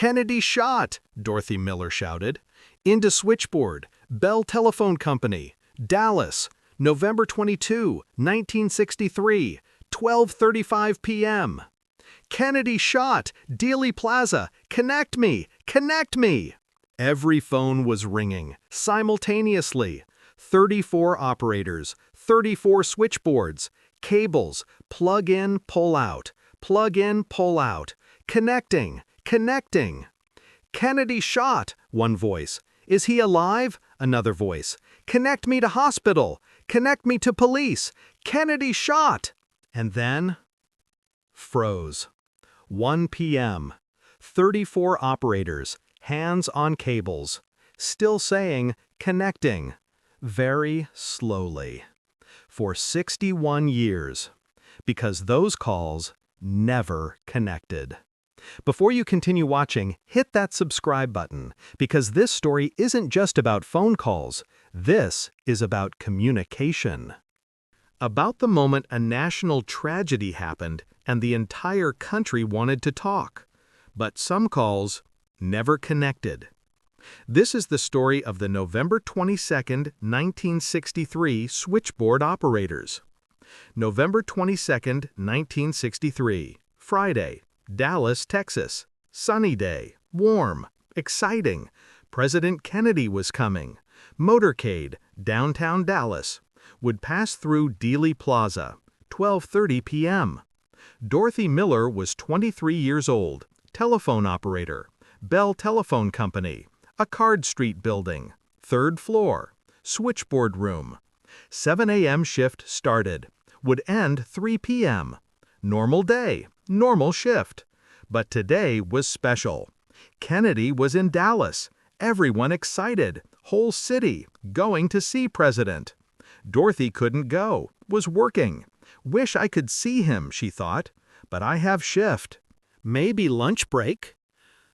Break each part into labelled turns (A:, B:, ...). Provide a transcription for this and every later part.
A: "Kennedy shot!" Dorothy Miller shouted. "Into switchboard, Bell Telephone Company, Dallas, November 22, 1963, 12:35 p.m. Kennedy shot! Dealey Plaza! Connect me! Connect me!" Every phone was ringing, simultaneously. 34 operators, 34 switchboards, cables, plug in, pull out, plug in, pull out, connecting, connecting. "Kennedy shot!" one voice. "Is he alive?" another voice. "Connect me to hospital! Connect me to police! Kennedy shot!" And then froze. 1 p.m. 34 operators, hands on cables, still saying connecting, very slowly. For 61 years. Because those calls never connected. Before you continue watching, hit that subscribe button, because this story isn't just about phone calls. This is about communication. About the moment a national tragedy happened and the entire country wanted to talk. But some calls never connected. This is the story of the November 22, 1963 switchboard operators. November 22, 1963, Friday, Dallas, Texas. Sunny day, warm, exciting. President Kennedy was coming. Motorcade, downtown Dallas, would pass through Dealey Plaza, 12:30 p.m. Dorothy Miller was 23 years old, telephone operator, Bell Telephone Company, a Card Street building, 3rd floor, switchboard room. 7 a.m. shift started, would end 3 p.m. Normal day, normal shift. But today was special. Kennedy was in Dallas, everyone excited, whole city, going to see President. Dorothy couldn't go, was working. Wish I could see him, she thought, but I have shift. Maybe lunch break?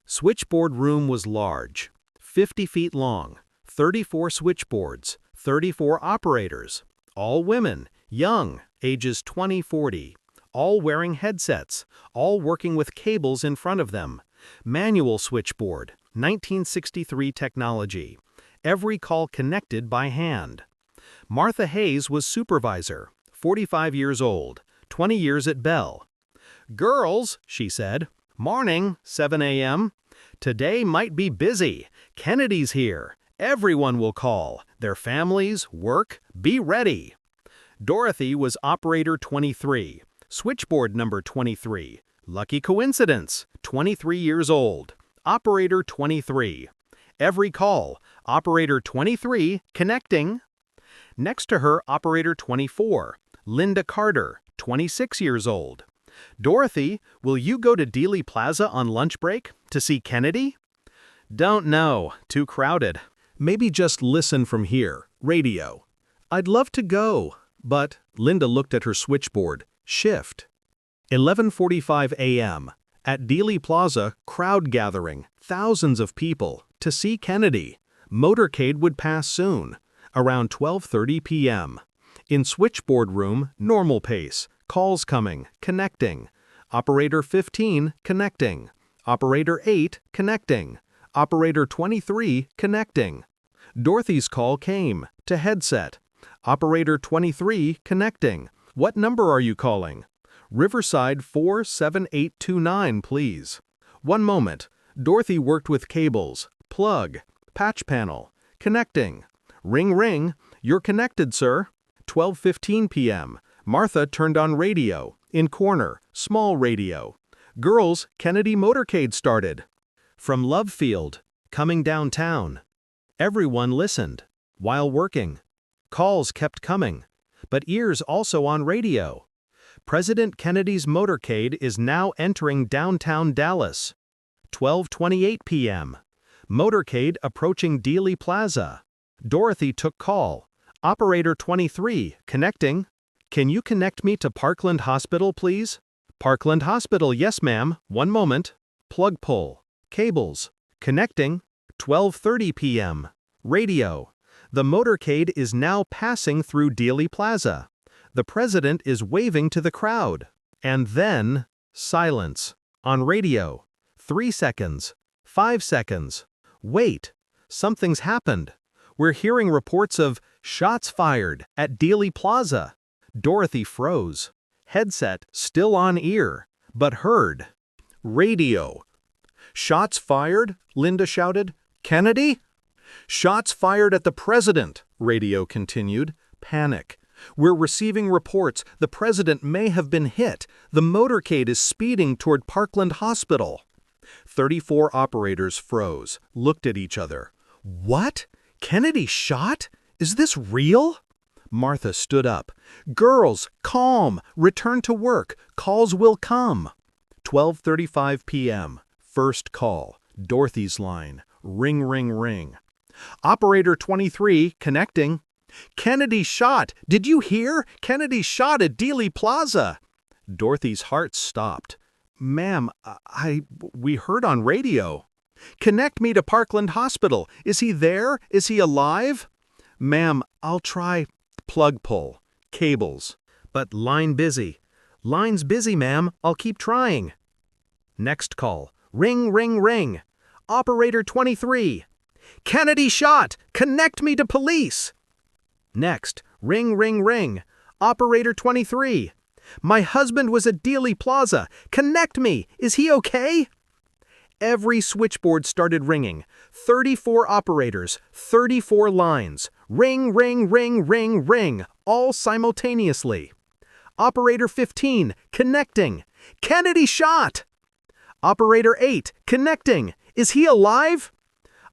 A: Switchboard room was large, 50 feet long, 34 switchboards, 34 operators, all women, young, ages 20-40, all wearing headsets, all working with cables in front of them. Manual switchboard, 1963 technology. Every call connected by hand. Martha Hayes was supervisor, 45 years old, 20 years at Bell. "Girls," she said, "morning, 7 a.m. Today might be busy. Kennedy's here. Everyone will call. Their families, work, be ready." Dorothy was operator 23, switchboard number 23. Lucky coincidence, 23 years old. Operator 23. Every call, operator 23, connecting. Next to her, operator 24, Linda Carter, 26 years old. "Dorothy, will you go to Dealey Plaza on lunch break to see Kennedy?" "Don't know, too crowded. Maybe just listen from here, radio." "I'd love to go, but," Linda looked at her switchboard, shift. 11:45 a.m. At Dealey Plaza, crowd gathering, thousands of people, to see Kennedy. Motorcade would pass soon, around 12:30 p.m. In switchboard room, normal pace, calls coming, connecting. Operator 15, connecting. Operator 8, connecting. Operator 23, connecting. Dorothy's call came, to headset. Operator 23, connecting. "What number are you calling?" "Riverside 47829, please." "One moment." Dorothy worked with cables, plug, patch panel, connecting. "Ring ring, you're connected, sir." 12:15 p.m. Martha turned on radio, in corner, small radio. "Girls, Kennedy motorcade started." From Love Field, coming downtown. Everyone listened, while working. Calls kept coming, but ears also on radio. President Kennedy's motorcade is now entering downtown Dallas. 12:28 p.m. Motorcade approaching Dealey Plaza. Dorothy took call. Operator 23, connecting. "Can you connect me to Parkland Hospital, please?" "Parkland Hospital, yes ma'am, one moment." Plug pull. Cables. Connecting. 12:30 p.m. Radio. The motorcade is now passing through Dealey Plaza. The president is waving to the crowd. And then, silence. On radio. 3 seconds. 5 seconds. Wait, something's happened. We're hearing reports of shots fired at Dealey Plaza. Dorothy froze. Headset still on ear, but heard. Radio. Shots fired? Linda shouted. Kennedy? Shots fired at the president, radio continued. Panic. We're receiving reports the president may have been hit. The motorcade is speeding toward Parkland Hospital. 34 operators froze, looked at each other. What? Kennedy shot? Is this real? Martha stood up. Girls, calm. Return to work. Calls will come. 12:35 p.m. First call. Dorothy's line. Ring, ring, ring. Operator 23, connecting. Kennedy shot. Did you hear? Kennedy shot at Dealey Plaza. Dorothy's heart stopped. Ma'am, we heard on radio. Connect me to Parkland Hospital. Is he there? Is he alive? Ma'am, I'll try. Plug pull. Cables. But line busy. Line's busy, ma'am. I'll keep trying. Next call. Ring, ring, ring. Operator 23. Kennedy shot. Connect me to police. Next. Ring, ring, ring. Operator 23. My husband was at Dealey Plaza. Connect me. Is he okay? Every switchboard started ringing. 34 operators, 34 lines. Ring, ring, ring, ring, ring, all simultaneously. Operator 15, connecting. Kennedy shot! Operator 8, connecting. Is he alive?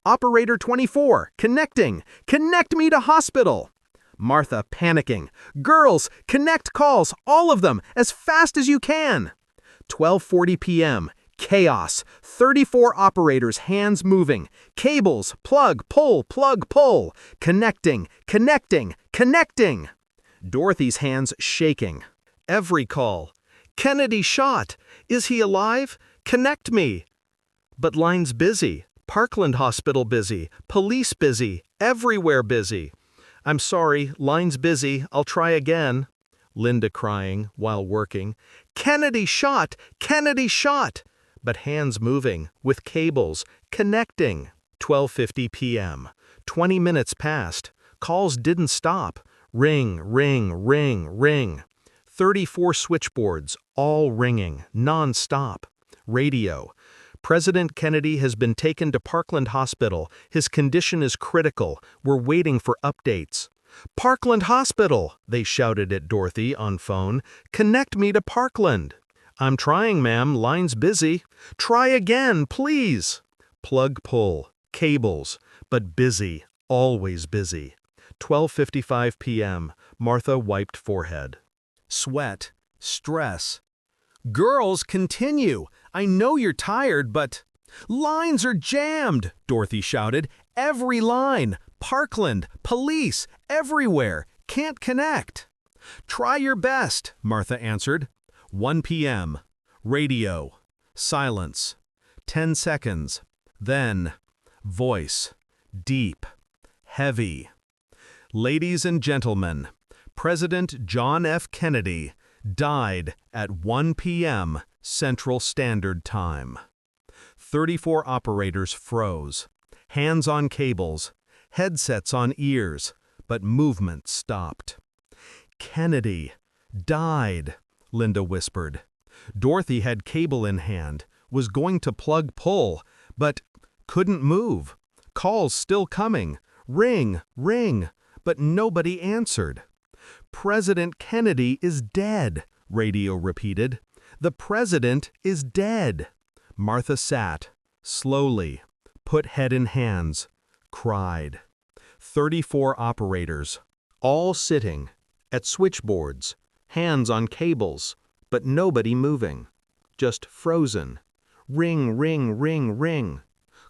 A: Operator 24, connecting. Connect me to hospital. Martha panicking. Girls, connect calls, all of them, as fast as you can. 12:40 p.m. Chaos. 34 operators, hands moving. Cables, plug, pull, plug, pull. Connecting, connecting, connecting. Dorothy's hands shaking. Every call. Kennedy shot. Is he alive? Connect me. But line's busy. Parkland Hospital busy. Police busy. Everywhere busy. I'm sorry, line's busy. I'll try again. Linda crying while working. Kennedy shot! Kennedy shot! But hands moving, with cables, connecting. 12:50 p.m. 20 minutes passed. Calls didn't stop. Ring, ring, ring, ring. 34 switchboards, all ringing, non-stop. Radio. President Kennedy has been taken to Parkland Hospital. His condition is critical. We're waiting for updates. Parkland Hospital, they shouted at Dorothy on phone. Connect me to Parkland. I'm trying, ma'am. Line's busy. Try again, please. Plug pull. Cables. But busy. Always busy. 12:55 p.m. Martha wiped forehead. Sweat. Stress. Girls, continue. I know you're tired, but... Lines are jammed, Dorothy shouted. Every line. Parkland. Police. Everywhere. Can't connect. Try your best, Martha answered. 1 p.m. Radio. Silence. 10 seconds. Then. Voice. Deep. Heavy. Ladies and gentlemen, President John F. Kennedy died at 1 p.m. Central Standard Time. 34 operators froze. Hands on cables. Headsets on ears. But movement stopped. Kennedy died, Linda whispered. Dorothy had cable in hand, was going to plug pull, but couldn't move. Calls still coming. Ring, ring, but nobody answered. President Kennedy is dead, radio repeated. The president is dead. Martha sat, slowly, put head in hands, cried. 34 operators, all sitting, at switchboards, hands on cables, but nobody moving. Just frozen. Ring, ring, ring, ring.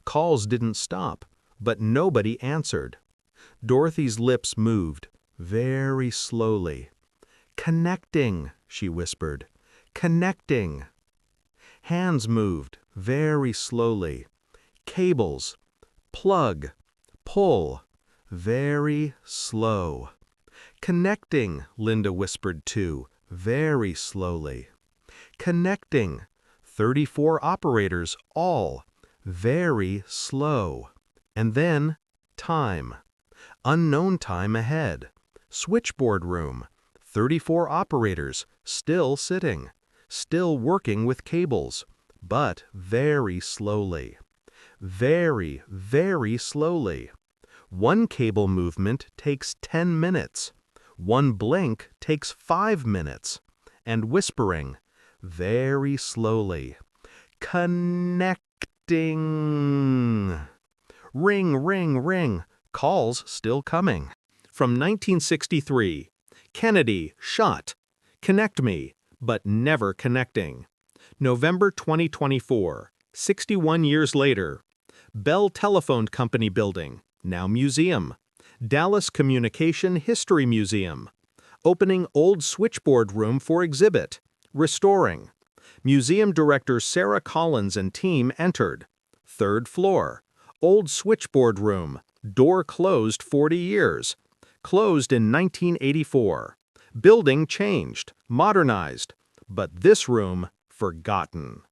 A: Calls didn't stop, but nobody answered. Dorothy's lips moved, very slowly. Connecting, she whispered. Connecting. Hands moved, very slowly. Cables. Plug. Pull. Very slow. Connecting, Linda whispered too, very slowly. Connecting. 34 operators, all. very slow. And then, time. Unknown time ahead. Switchboard room. 34 operators, still sitting, still working with cables, but very slowly. Very, very slowly. One cable movement takes 10 minutes. One blink takes 5 minutes. And whispering, very slowly. Connecting. Ring, ring, ring. Calls still coming. From 1963. Kennedy shot. Connect me, but never connecting. November 2024. 61 years later. Bell Telephone Company building, now museum. Dallas Communication History Museum. Opening old switchboard room for exhibit. Restoring. Museum director Sarah Collins and team entered. 3rd floor. Old switchboard room. Door closed 40 years. Closed in 1984. Building changed, modernized. But this room, forgotten.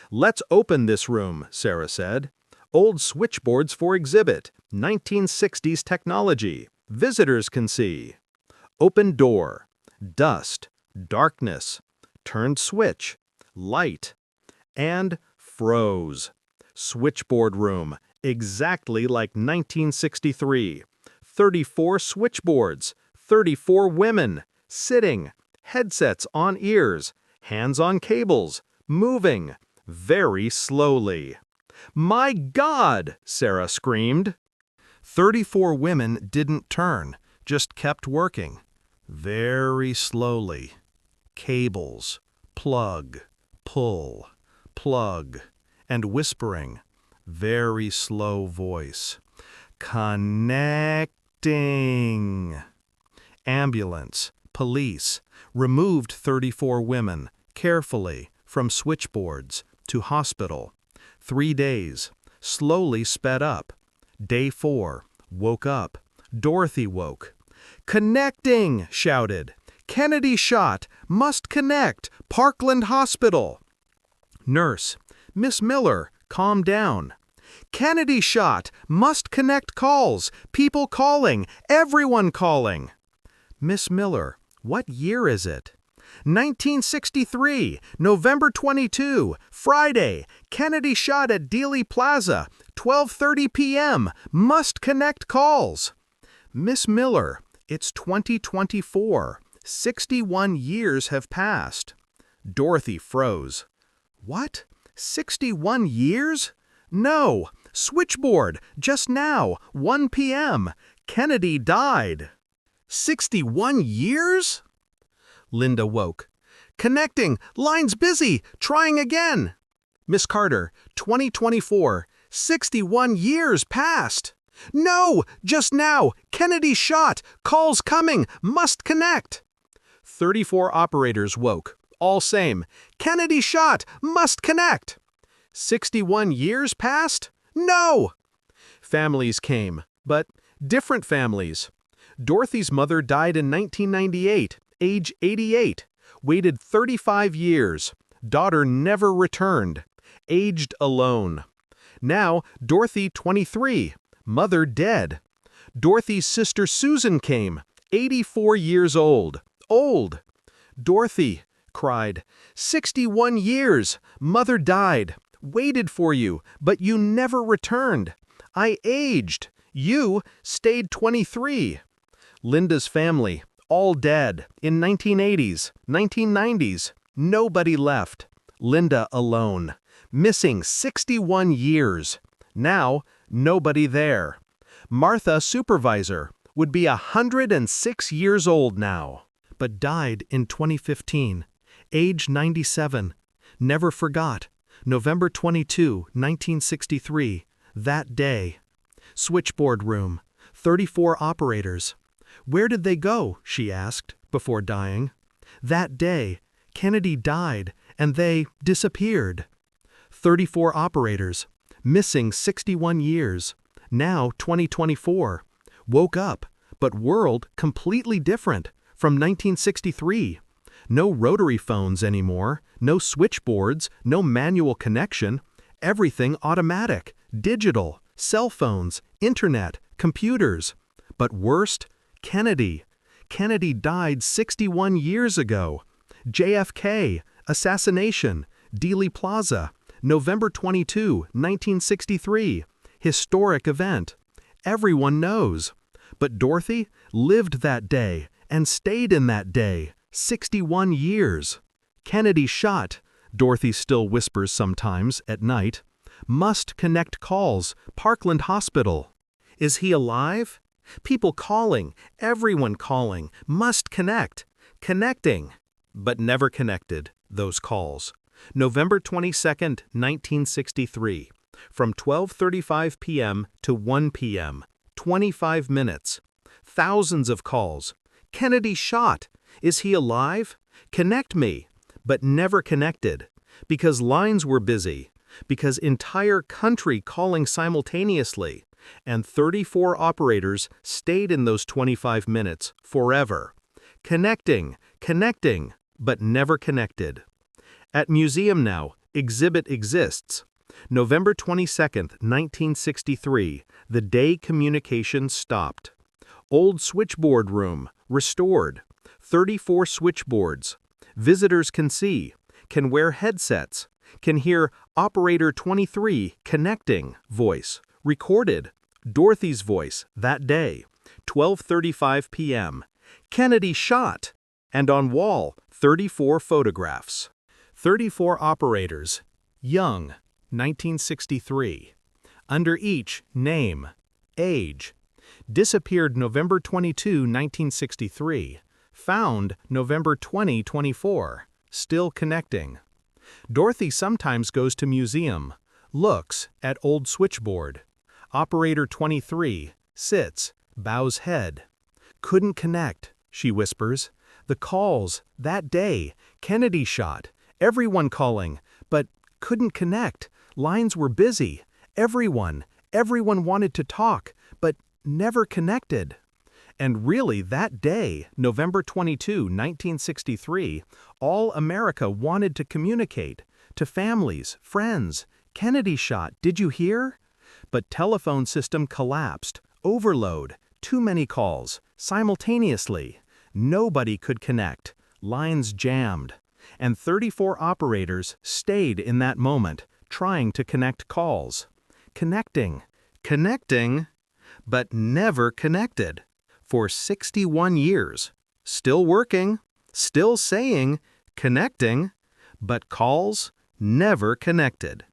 A: Let's open this room, Sarah said. Old switchboards for exhibit. 1960s technology. Visitors can see. Open door. Dust. Darkness. Turned switch. Light. And froze. Switchboard room. Exactly like 1963. 34 switchboards. 34 women. Sitting. Headsets on ears. Hands on cables. Moving. Very slowly. My God! Sarah screamed. 34 women didn't turn, just kept working. Very slowly. Cables. Plug. Pull. Plug. And whispering. Very slow voice. Connecting. Ambulance. Police. Removed 34 women, carefully, from switchboards, to hospital. 3 days. Slowly sped up. Day 4. Woke up. Dorothy woke. Connecting! Shouted. Kennedy shot. Must connect. Parkland Hospital. Nurse. Miss Miller, calm down. Kennedy shot. Must connect calls. People calling. Everyone calling. Miss Miller, what year is it? 1963, November 22, Friday. Kennedy shot at Dealey Plaza, 12:30 p.m. Must connect calls. Miss Miller, it's 2024. 61 years have passed. Dorothy froze. What? 61 years? No. Switchboard, just now, 1 p.m. Kennedy died. 61 years? Linda woke. Connecting, line's busy, trying again. Miss Carter, 2024, 61 years passed. No, just now, Kennedy shot, calls coming, must connect. 34 operators woke, all same, Kennedy shot, must connect. 61 years passed? No! Families came, but different families. Dorothy's mother died in 1998, age 88, waited 35 years, daughter never returned, aged alone. Now, Dorothy 23, mother dead. Dorothy's sister Susan came, 84 years old, old. Dorothy cried, 61 years, mother died, waited for you, but you never returned. I aged, you stayed 23. Linda's family, all dead, in 1980s, 1990s, nobody left. Linda alone, missing 61 years. Now, nobody there. Martha, supervisor, would be 106 years old now, but died in 2015, age 97. Never forgot, November 22, 1963, that day. Switchboard room, 34 operators. Where did they go, she asked, before dying. That day, Kennedy died, and they disappeared. 34 operators, missing 61 years, now 2024. Woke up, but world completely different, from 1963. No rotary phones anymore, no switchboards, no manual connection. Everything automatic, digital, cell phones, internet, computers. But worst, Kennedy. Kennedy died 61 years ago. JFK, assassination, Dealey Plaza, November 22, 1963. Historic event. Everyone knows. But Dorothy lived that day and stayed in that day, 61 years. Kennedy shot, Dorothy still whispers sometimes at night. Must connect calls, Parkland Hospital. Is he alive? People calling, everyone calling, must connect. Connecting. But never connected, those calls. November 22, 1963. From 12:35 p.m. to 1 p.m. 25 minutes. Thousands of calls. Kennedy shot. Is he alive? Connect me. But never connected. Because lines were busy. Because entire country calling simultaneously. And 34 operators stayed in those 25 minutes forever. Connecting, connecting, but never connected. At museum now, exhibit exists. November 22, 1963, the day communication stopped. Old switchboard room, restored. 34 switchboards. Visitors can see, can wear headsets, can hear Operator 23 connecting voice, recorded. Dorothy's voice that day, 12:35 p.m. Kennedy shot. And on wall, 34 photographs. 34 operators. Young, 1963. Under each, name, age. Disappeared November 22, 1963. Found November 2024. Still connecting. Dorothy sometimes goes to museum. Looks at old switchboard. Operator 23. Sits. Bows head. Couldn't connect, she whispers. The calls, that day, Kennedy shot. Everyone calling, but couldn't connect. Lines were busy. Everyone wanted to talk, but never connected. And really that day, November 22, 1963, all America wanted to communicate. To families, friends. Kennedy shot, did you hear? But telephone system collapsed. Overload. Too many calls. Simultaneously. Nobody could connect. Lines jammed. And 34 operators stayed in that moment, trying to connect calls. Connecting. Connecting. But never connected. For 61 years. Still working. Still saying, connecting. But calls never connected.